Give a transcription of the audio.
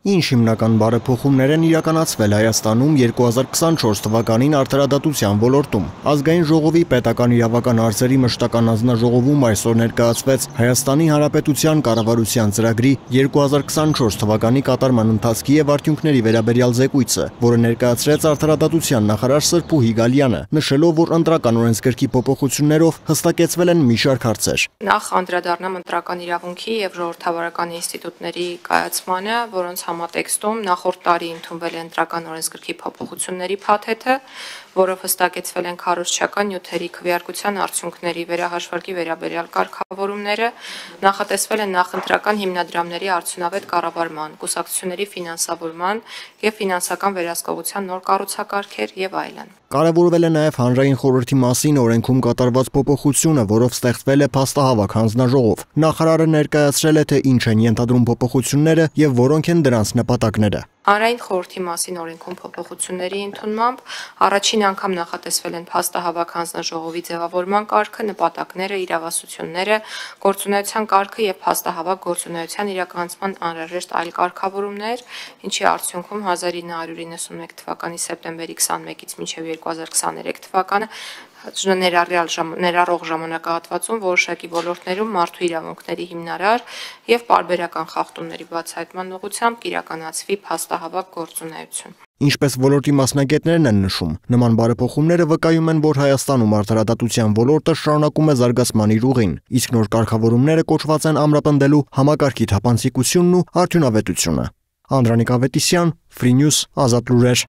Ինչ հիմնական բարեփոխումներ են իրականացվել Հայաստանում 2024 թվականին արդարադատության ոլորտում։ Ազգային ժողովի պետական իրավական հարցերի մշտական հանձնաժողովում այսօր ներկայացվեց Հայաստանի Հանրապետության կառավարության ծրագրի 2024 թվականի կատարման ընթացքի եւ արդյունքների վերաբերյալ զեկույցը, որը ներկայացրեց արդարադատության նախարար Սրփուհի Գալյանը, նշելով, որ ընտրական օրենսգրքի փոփոխություններով հստակեցվել են մի շարք հարցեր։ Նախ անդրադառնամ ընտրական իրավունքի եւ ժողովրդավարական ինստիտուտների կայացմանը, որոնց համատեքստում նախորդ տարի ընդունվել է ընտրական օրենսգրքի փոփոխությունների փաթեթը, որով հստակեցվել են քարոզչական նյութերի քվեարկության արդյունքների վերահաշվարկի վերաբերյալ կարգավորումները, նախատեսվել են նախընտրական հիմնադրամների արդյունավետ կառավարման, կուսակցությունների ֆինանսավորման եւ ֆինանսական վերահսկողության նոր կառուցակարգեր եւ այլն։ Կարևորվել է նաև հանրային խորհրդի մասին օրենքում կատարված փոփոխությունը, որով ստեղծվել է փաստահավաք հանձնաժողով։ Նախարարը ներկայացրել է, թե ինչ են ենթադրում փոփոխությունները եւ որոնք են դրանց նպատակները։ Հանրային խորհրդի մասին օրենքում փոփոխությունների ընդունմամբ առաջին անգամ նախատեսվել են փաստահավաք հանձնաժողովի ձևավորման կարգը, նպատակները, իրավասությունները, գործունեության կարգը եւ փաստահավաք գործունեության իրականացման անհրաժեշտ այլ կարգավորումներ, ինչի արդյունքում 1991 թվականի սեպտեմբերի 21-ից մինչև 2023 թվականը ներառող ժամանակահատվածում որոշակի ոլորտներում մարդու իրավունքների հիմնարար եւ պարբերական խախտումների բացահայտման ուղղությամբ կիրականացվի փաստահավաք գործունեություն։ Ինչպես ոլորտի մասնագետներն են նշում, նման բարեփոխումները վկայում են, որ Հայաստանում արդարադատության ոլորտը շարունակում է զարգացման իր ուղին, իսկ նոր կարգավորումները կոչված են ամրապնդելու համակարգի թափանցիկությունն ու արդյունավետությունը։ Անդրանիկ Ավետիսյան, Free News, Ազատ լուրեր։